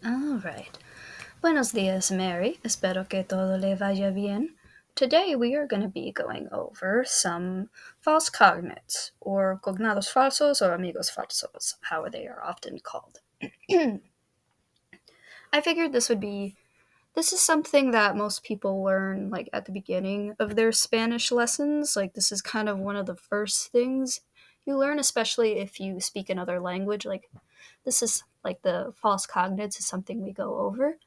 All right. Buenos dias, Mary. Espero que todo le vaya bien. Today we are going to be going over some false cognates, or cognados falsos, or amigos falsos, how they are often called. I figured this is something that most people learn like at the beginning of their Spanish lessons. Like this is kind of one of the first things you learn, especially if you speak another language. Like this is like the false cognates is something we go over.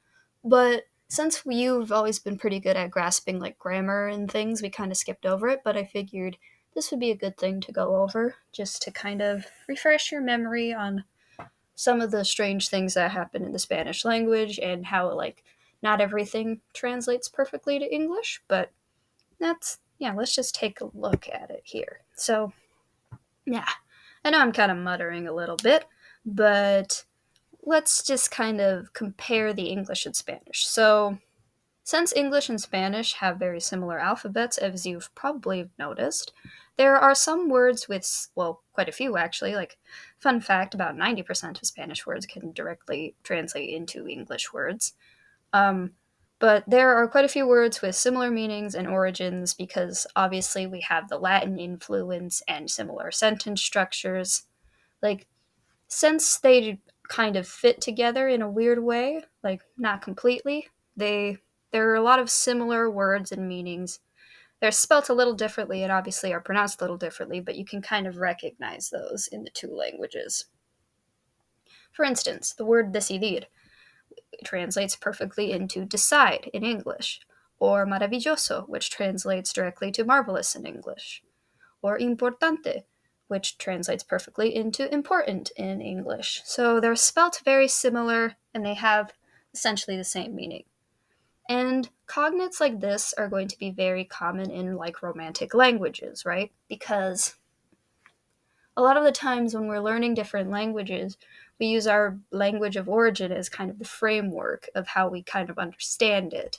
But since you've always been pretty good at grasping like grammar and things, we kind of skipped over it. But I figured this would be a good thing to go over just to kind of refresh your memory on some of the strange things that happen in the Spanish language and how like not everything translates perfectly to English, but let's just take a look at it here. So, yeah. I know I'm kind of muttering a little bit, but let's just kind of compare the English and Spanish. So, since English and Spanish have very similar alphabets, as you've probably noticed, there are some words with, well, quite a few actually. Like, fun fact, about 90% of Spanish words can directly translate into English words. Um, but there are quite a few words with similar meanings and origins because obviously we have the Latin influence and similar sentence structures. Like, since they kind of fit together in a weird way, like not completely, they there are a lot of similar words and meanings. They're spelt a little differently and obviously are pronounced a little differently, but you can kind of recognize those in the two languages. For instance, the word decidir translates perfectly into decide in English, or maravilloso, which translates directly to marvelous in English, or importante, which translates perfectly into important in English. So they're spelt very similar and they have essentially the same meaning. And cognates like this are going to be very common in like romantic languages, right? Because a lot of the times when we're learning different languages, we use our language of origin as kind of the framework of how we kind of understand it.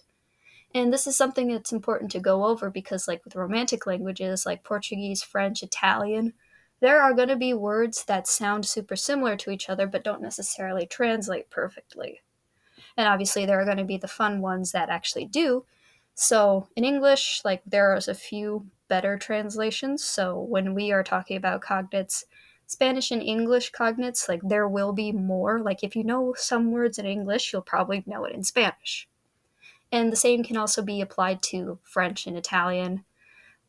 And this is something that's important to go over because, like with romantic languages like Portuguese, French, Italian, there are going to be words that sound super similar to each other but don't necessarily translate perfectly. And obviously, there are going to be the fun ones that actually do. So in English, like there's a few better translations. So when we are talking about cognates, Spanish and English cognates, like there will be more. Like if you know some words in English, you'll probably know it in Spanish. And the same can also be applied to French and Italian.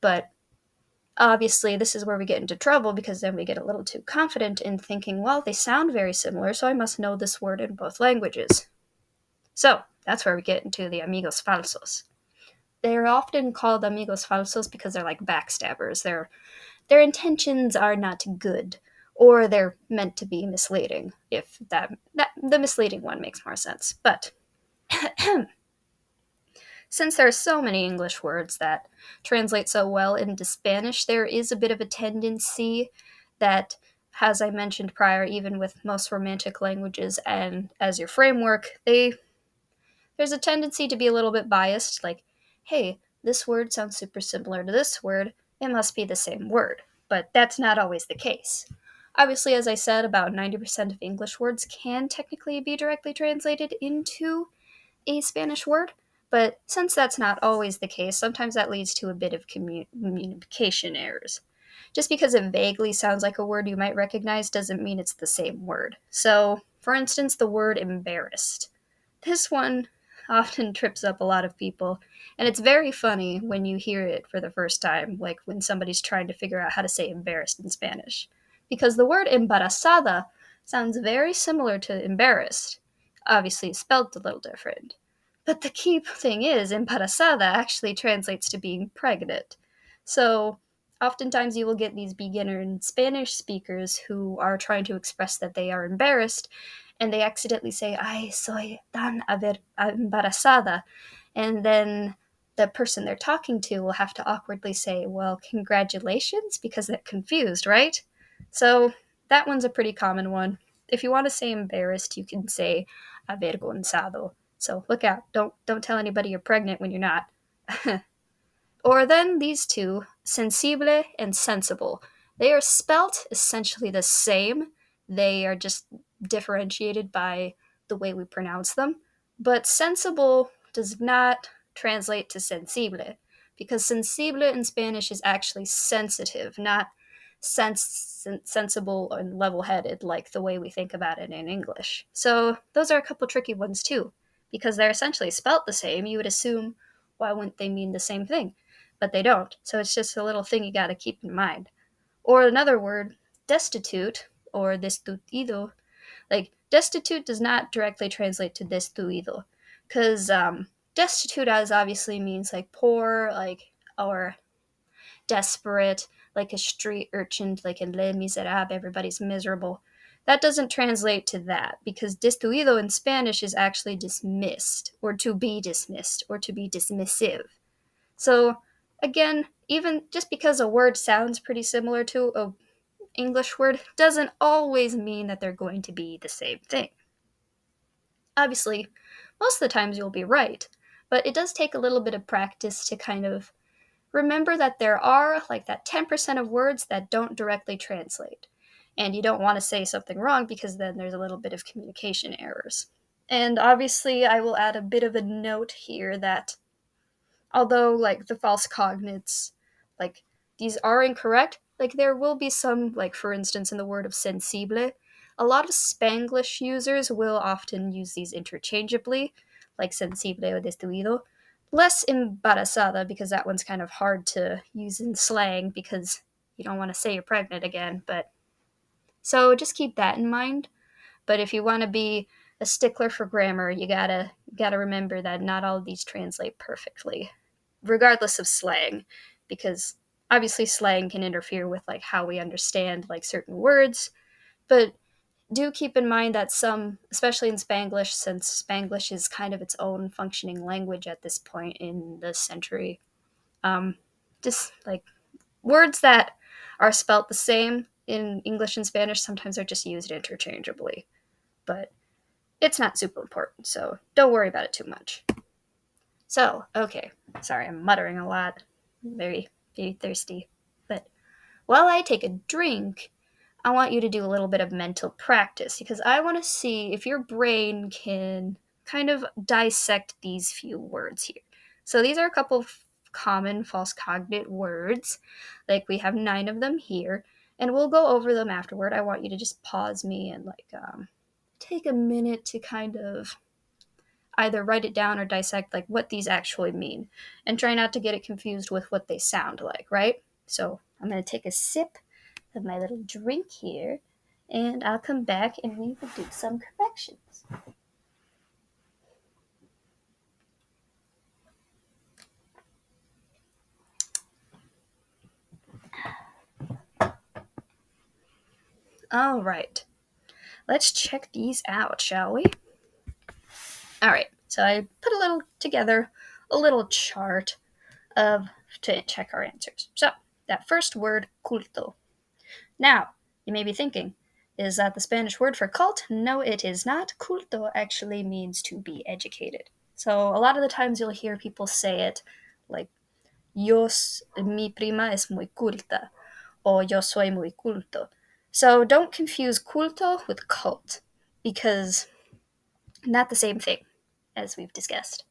But obviously, this is where we get into trouble because then we get a little too confident in thinking, well, they sound very similar, so I must know this word in both languages. So that's where we get into the amigos falsos. They're often called amigos falsos because they're like backstabbers. Their intentions are not good, or they're meant to be misleading. If that the misleading one makes more sense. But since there are so many English words that translate so well into Spanish, there is a bit of a tendency that, as I mentioned prior, even with most romantic languages and as your framework, there's a tendency to be a little bit biased, like, hey, this word sounds super similar to this word, it must be the same word. But that's not always the case. Obviously, as I said, about 90% of English words can technically be directly translated into a Spanish word, but since that's not always the case, sometimes that leads to a bit of communication errors. Just because it vaguely sounds like a word you might recognize doesn't mean it's the same word. So, for instance, the word embarrassed. This one often trips up a lot of people, and it's very funny when you hear it for the first time, like when somebody's trying to figure out how to say embarrassed in Spanish. Because the word embarazada sounds very similar to embarrassed, obviously spelled a little different. But the key thing is, embarazada actually translates to being pregnant. So, oftentimes you will get these beginner Spanish speakers who are trying to express that they are embarrassed, and they accidentally say, Ay, soy tan embarazada. And then the person they're talking to will have to awkwardly say, well, congratulations, because they're confused, right? So that one's a pretty common one. If you want to say embarrassed, you can say avergonzado. So look out. Don't tell anybody you're pregnant when you're not. Or then these two, sensible and sensible. They are spelt essentially the same. They are just differentiated by the way we pronounce them. But sensible does not translate to sensible, because sensible in Spanish is actually sensitive, not sensible and level-headed like the way we think about it in English. So those are a couple tricky ones too, because they're essentially spelt the same. You would assume, why wouldn't they mean the same thing? But they don't. So it's just a little thing you got to keep in mind. Or another word, destitute or destituido. Like destitute does not directly translate to destruido, because destitute as obviously means like poor, like, or desperate, like a street urchin, like in Les Miserables, everybody's miserable. That doesn't translate to that, because destruido in Spanish is actually dismissed, or to be dismissed, or to be dismissive. So, again, even just because a word sounds pretty similar to a English word doesn't always mean that they're going to be the same thing. Obviously, most of the times you'll be right, but it does take a little bit of practice to kind of remember that there are like that 10% of words that don't directly translate. And you don't want to say something wrong, because then there's a little bit of communication errors. And obviously, I will add a bit of a note here that although like the false cognates, like these are incorrect, like there will be some, like for instance in the word of sensible, a lot of Spanglish users will often use these interchangeably, like sensible or destruido. Less embarazada, because that one's kind of hard to use in slang because you don't want to say you're pregnant again. But so just keep that in mind. But if you want to be a stickler for grammar, you gotta remember that not all of these translate perfectly, regardless of slang, because obviously slang can interfere with like how we understand like certain words. But do keep in mind that some, especially in Spanglish, since Spanglish is kind of its own functioning language at this point in the century, um, just like words that are spelt the same in English and Spanish sometimes are just used interchangeably. But it's not super important, so don't worry about it too much. So, okay, sorry, I'm muttering a lot. I'm very, very thirsty. But while I take a drink, I want you to do a little bit of mental practice, because I want to see if your brain can kind of dissect these few words here. So these are a couple of common false cognate words. Like we have 9 of them here, and we'll go over them afterward. I want you to just pause me and like take a minute to kind of either write it down or dissect like what these actually mean, and try not to get it confused with what they sound like, right? So I'm going to take a sip of my little drink here, and I'll come back and we will do some corrections. All right, let's check these out, shall we? All right, so I put a little chart of to check our answers. So that first word, culto. Now, you may be thinking, is that the Spanish word for cult? No, it is not. Culto actually means to be educated. So a lot of the times you'll hear people say it like, mi prima es muy culta, or yo soy muy culto. So don't confuse culto with cult, because not the same thing, as we've discussed.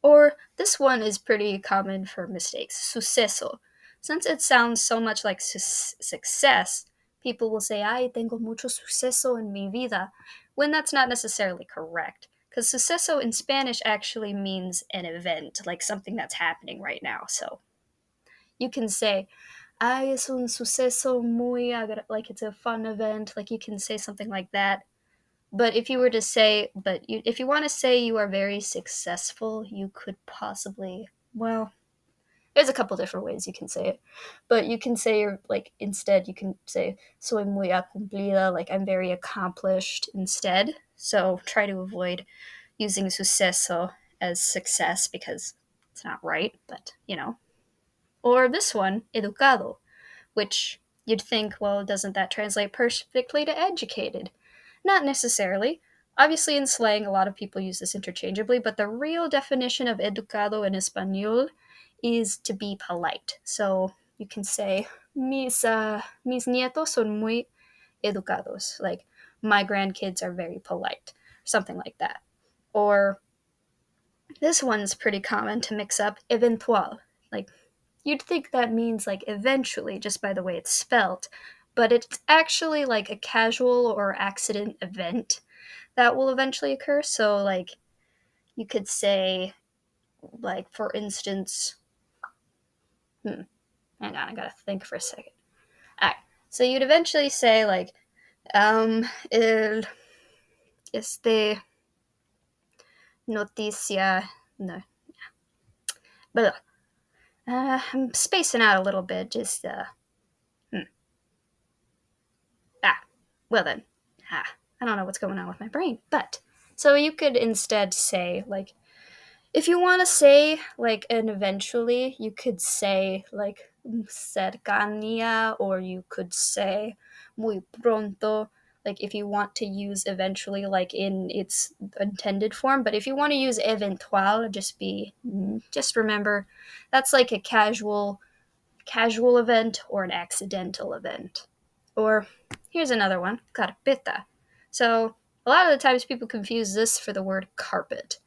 Or this one is pretty common for mistakes, suceso. Since it sounds so much like success, people will say, ay, tengo mucho suceso en mi vida, when that's not necessarily correct. Because suceso in Spanish actually means an event, like something that's happening right now. So you can say, ay, es un suceso muy, like it's a fun event, like you can say something like that. But if you were to say, if you want to say you are very successful, you could possibly, well, there's a couple different ways you can say it. But you can say, like, instead, you can say, soy muy accomplisha, like, I'm very accomplished instead. So try to avoid using suceso as success, because it's not right, but, you know. Or this one, educado, which you'd think, well, doesn't that translate perfectly to educated? Not necessarily. Obviously, in slang, a lot of people use this interchangeably, but the real definition of educado in Espanol is to be polite. So you can say, mis nietos son muy educados. Like, my grandkids are very polite, something like that. Or this one's pretty common to mix up, eventual. Like, you'd think that means like eventually just by the way it's spelled, but it's actually like a casual or accident event that will eventually occur. So, like, you could say, like, for instance, hang on, I gotta think for a second. All right, so you'd eventually say, like, el, este, noticia, no, but I'm spacing out a little bit, just, hmm, ah, well then, I don't know what's going on with my brain, but, so you could instead say, like, if you want to say like an eventually, you could say like cercanía, or you could say muy pronto. Like if you want to use eventually, like in its intended form, but if you want to use eventual, just remember that's like a casual event or an accidental event. Or here's another one, carpeta. So a lot of the times people confuse this for the word carpet.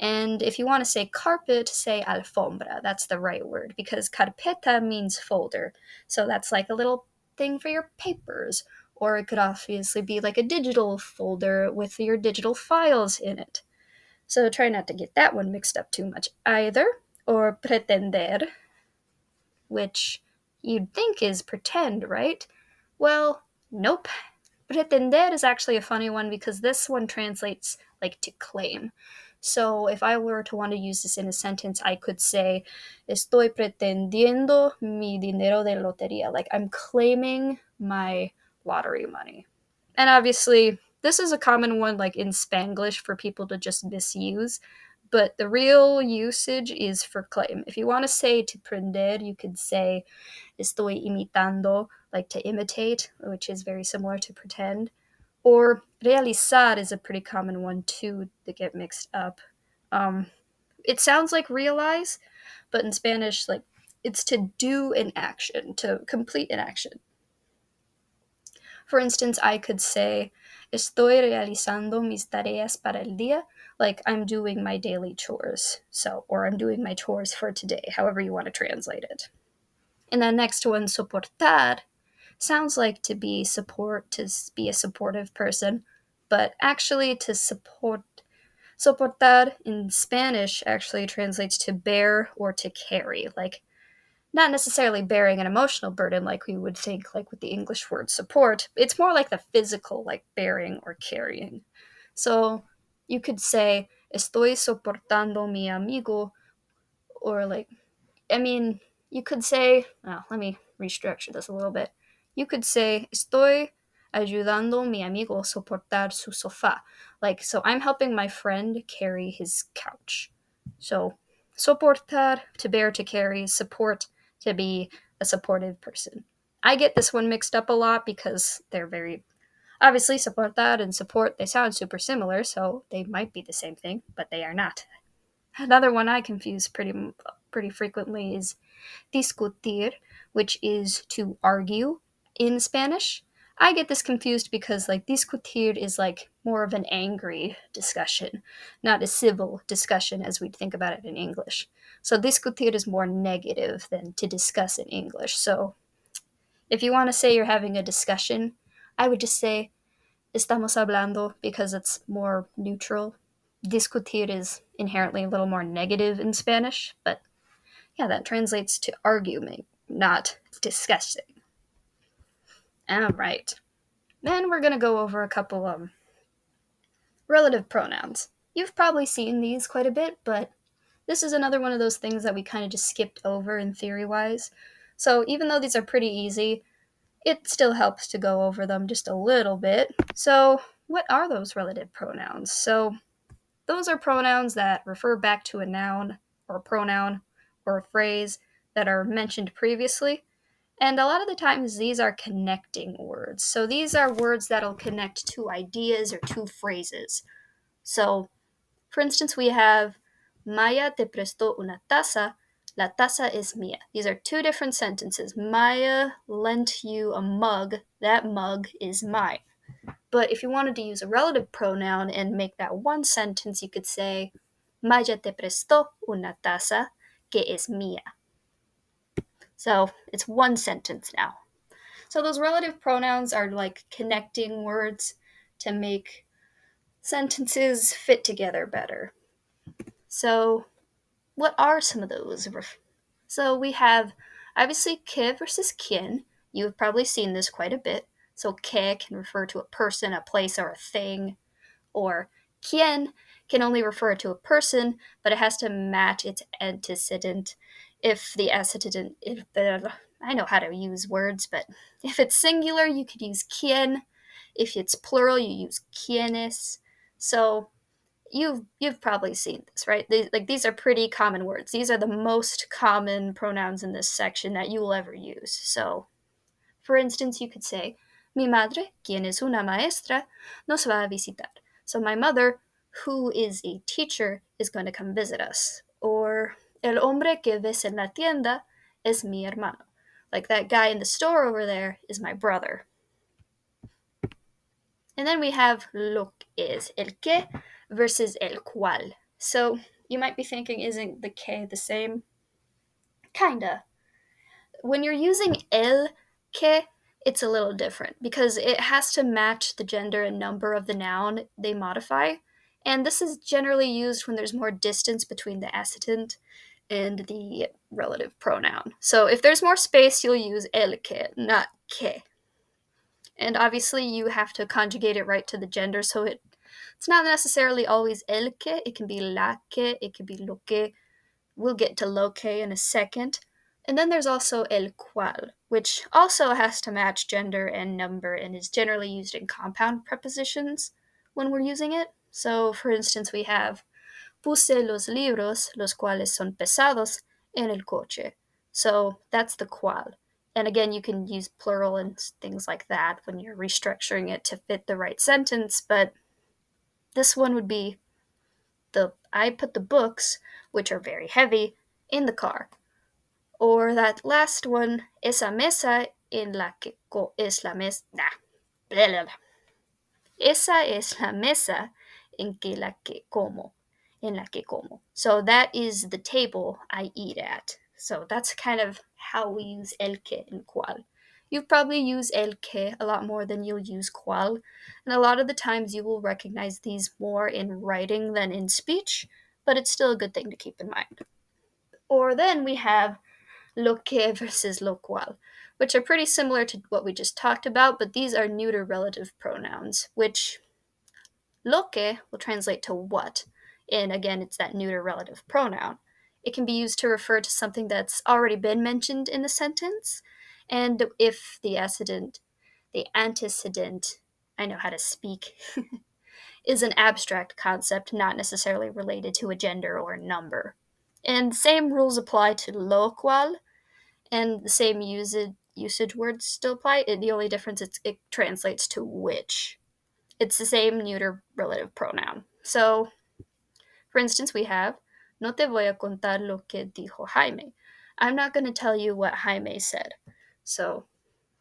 And if you want to say carpet, say alfombra. That's the right word because carpeta means folder. So that's like a little thing for your papers. Or it could obviously be like a digital folder with your digital files in it. So try not to get that one mixed up too much either. Or pretender, which you'd think is pretend, right? Well, nope. Pretender is actually a funny one because this one translates like to claim. So if I were to want to use this in a sentence, I could say, estoy pretendiendo mi dinero de lotería. Like I'm claiming my lottery money. And obviously, this is a common one like in Spanglish for people to just misuse, but the real usage is for claim. If you want to say to prender, you could say estoy imitando, like to imitate, which is very similar to pretend. Or realizar is a pretty common one too that get mixed up. Um, it sounds like realize, but in Spanish, like it's to do an action, to complete an action. For instance, I could say, estoy realizando mis tareas para el día, like I'm doing my daily chores. So, or I'm doing my chores for today, however you want to translate it. And then next one, soportar, sounds like to be support, to be a supportive person, but actually to support, soportar in Spanish actually translates to bear or to carry, like not necessarily bearing an emotional burden like we would think like with the English word support. It's more like the physical, like bearing or carrying. So you could say, estoy soportando mi amigo, or like, I mean, you could say, oh, let me restructure this a little bit. You could say, estoy ayudando mi amigo a soportar su sofá. Like, so I'm helping my friend carry his couch. So, soportar, to bear, to carry, support, to be a supportive person. I get this one mixed up a lot because they're very, obviously, soportar and support, they sound super similar, so they might be the same thing, but they are not. Another one I confuse pretty frequently is discutir, which is to argue in Spanish. I get this confused because like discutir is like more of an angry discussion, not a civil discussion as we'd think about it in English. So discutir is more negative than to discuss in English. So if you want to say you're having a discussion, I would just say estamos hablando because it's more neutral. Discutir is inherently a little more negative in Spanish, but yeah, that translates to arguing, not discussing. All right. Then we're going to go over a couple relative pronouns. You've probably seen these quite a bit, but this is another one of those things that we kind of just skipped over in theory wise. So even though these are pretty easy, it still helps to go over them just a little bit. So, what are those relative pronouns? So, those are pronouns that refer back to a noun or a pronoun or a phrase that are mentioned previously. And a lot of the times these are connecting words. So these are words that'll connect two ideas or two phrases. So, for instance, we have Maya te prestó una taza. La taza es mía. These are two different sentences. Maya lent you a mug. That mug is mine. But if you wanted to use a relative pronoun and make that one sentence, you could say, Maya te prestó una taza que es mía. So it's one sentence now. So those relative pronouns are like connecting words to make sentences fit together better. So what are some of those? So we have obviously que versus quien. You have probably seen this quite a bit. So que can refer to a person, a place, or a thing, or quien can only refer to a person, but it has to match its antecedent. If the antecedent, if the, I know how to use words, but if it's singular, you could use quien. If it's plural, you use quienes. So you've probably seen this, right? These are pretty common words. These are the most common pronouns in this section that you will ever use. So, for instance, you could say, Mi madre, quien es una maestra, nos va a visitar. So my mother, who is a teacher, is going to come visit us. Or el hombre que ves en la tienda es mi hermano. Like that guy in the store over there is my brother. And then we have lo que es, el que versus el cual. So you might be thinking, isn't the que the same? Kinda. When you're using el que, it's a little different because it has to match the gender and number of the noun they modify. And this is generally used when there's more distance between the accident and the relative pronoun. So if there's more space, you'll use el que, not que. And obviously, you have to conjugate it right to the gender, so it's not necessarily always el que, it can be la que, it could be lo que. We'll get to lo que in a second. And then there's also el cual, which also has to match gender and number and is generally used in compound prepositions when we're using it. So, for instance, we have puse los libros, los cuales son pesados, en el coche. So that's the cual. And again, you can use plural and things like that when you're restructuring it to fit the right sentence, but this one would be I put the books, which are very heavy, in the car. Or that last one, esa mesa en la que es la mesa. Nah. Blah, blah, blah. Esa es la mesa en que la que como. En la que como. So that is the table I eat at. So that's kind of how we use el que and cual. You probably use el que a lot more than you'll use cual, and a lot of the times you will recognize these more in writing than in speech, but it's still a good thing to keep in mind. Or then we have lo que versus lo cual, which are pretty similar to what we just talked about, but these are neuter relative pronouns, which lo que will translate to what, and again, it's that neuter relative pronoun. It can be used to refer to something that's already been mentioned in the sentence, and if the antecedent, I know how to speak, is an abstract concept not necessarily related to a gender or a number. And the same rules apply to lo cual, and the same usage words still apply. The only difference is it translates to which. It's the same neuter relative pronoun. So, for instance, we have, no te voy a contar lo que dijo Jaime. I'm not going to tell you what Jaime said. So,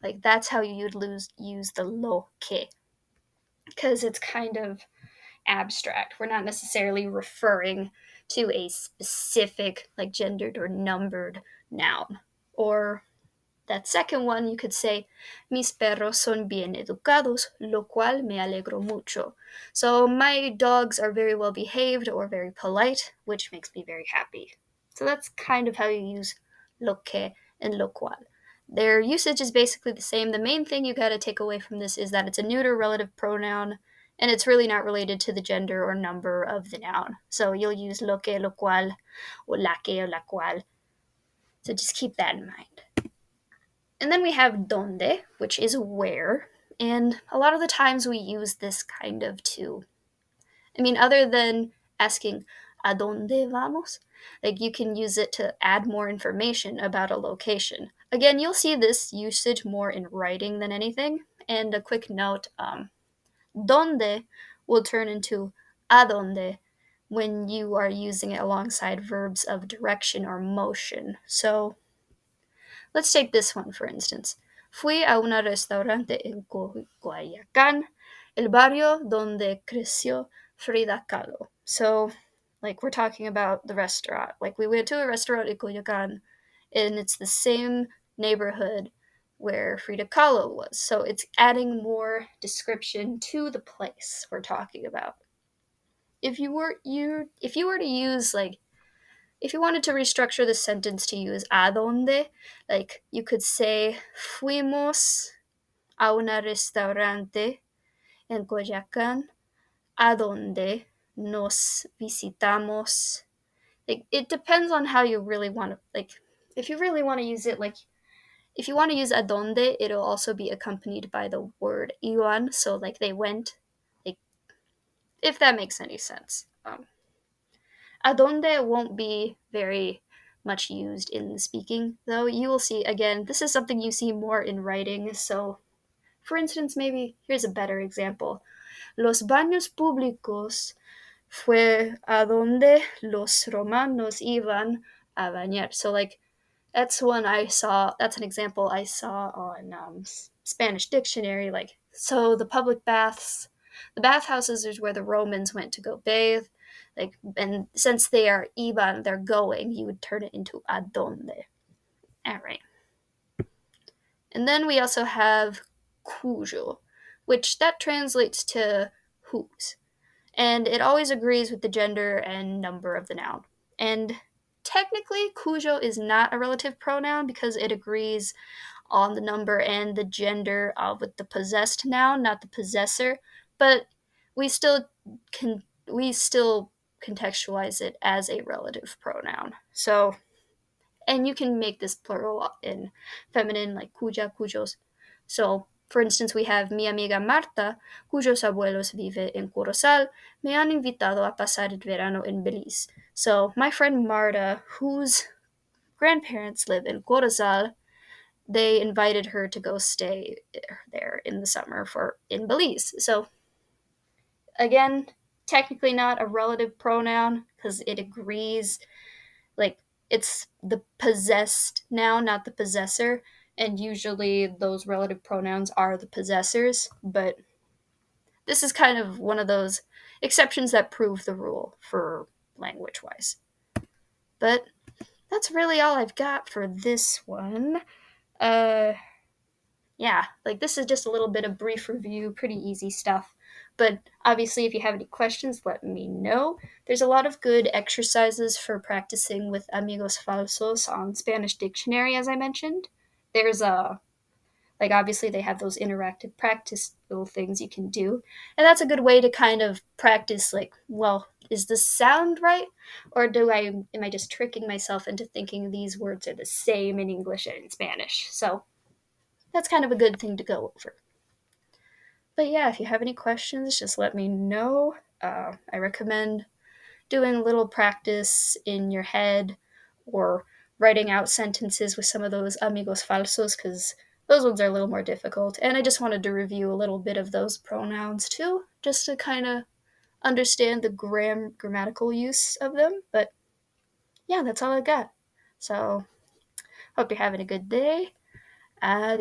like, that's how you'd use the lo que. Because it's kind of abstract. We're not necessarily referring to a specific, like, gendered or numbered noun. Or that second one, you could say, mis perros son bien educados, lo cual me alegro mucho. So my dogs are very well behaved or very polite, which makes me very happy. So that's kind of how you use lo que and lo cual. Their usage is basically the same. The main thing you gotta take away from this is that it's a neuter relative pronoun, and it's really not related to the gender or number of the noun. So you'll use lo que, lo cual, or la que, or la cual. So just keep that in mind. And then we have donde, which is where. And a lot of the times we use this kind of other than asking, ¿a dónde vamos? Like you can use it to add more information about a location. Again, you'll see this usage more in writing than anything. And a quick note, donde will turn into a dónde when you are using it alongside verbs of direction or motion. So let's take this one for instance. Fui a un restaurante en Guayacán El barrio donde creció Frida Kahlo. So, like, we're talking about the restaurant. Like, we went to a restaurant in Coyoacan, and it's the same neighborhood where Frida Kahlo was. So, it's adding more description to the place we're talking about. If you were to use like if you wanted to restructure the sentence to use adonde, like you could say fuimos a un restaurante en Coyoacán adonde nos visitamos. Like, it depends on how you really want to, like, if you really want to use it, like, if you want to use adonde, it'll also be accompanied by the word iwan, so, like, they went, like, if that makes any sense. Adonde won't be very much used in speaking, though. You will see, again, this is something you see more in writing, so, for instance, maybe, here's a better example. Los baños públicos fue a donde los romanos iban a bañar. So, like, that's an example I saw on Spanish dictionary. Like, so the bathhouses is where the Romans went to go bathe. Like, and since they are iban, they're going, you would turn it into adonde. All right. And then we also have cujo, which that translates to whose. And it always agrees with the gender and number of the noun. And technically, cujo is not a relative pronoun because it agrees on the number and the gender with the possessed noun, not the possessor. But we still we still contextualize it as a relative pronoun. So, and you can make this plural in feminine, like cuya, cuyos. So, for instance, we have mi amiga Marta, cuyos abuelos vive en Corozal, me han invitado a pasar el verano en Belize. So, my friend Marta, whose grandparents live in Corozal, they invited her to go stay there in the summer in Belize. So, again, technically not a relative pronoun because it agrees, like, it's the possessed noun, not the possessor, and usually those relative pronouns are the possessors, but this is kind of one of those exceptions that prove the rule for language wise. But that's really all I've got for this one. Uh yeah, like, this is just a little bit of brief review, pretty easy stuff. But obviously, if you have any questions, let me know. There's a lot of good exercises for practicing with amigos falsos on Spanish dictionary, as I mentioned. There's like, obviously, they have those interactive practice little things you can do. And that's a good way to kind of practice, like, well, is this sound right? Or am I just tricking myself into thinking these words are the same in English and in Spanish? So, that's kind of a good thing to go over. But yeah, if you have any questions, just let me know. I recommend doing a little practice in your head or writing out sentences with some of those amigos falsos because those ones are a little more difficult. And I just wanted to review a little bit of those pronouns too, just to kind of understand the grammatical use of them. But yeah, that's all I got. So, hope you're having a good day. Adios.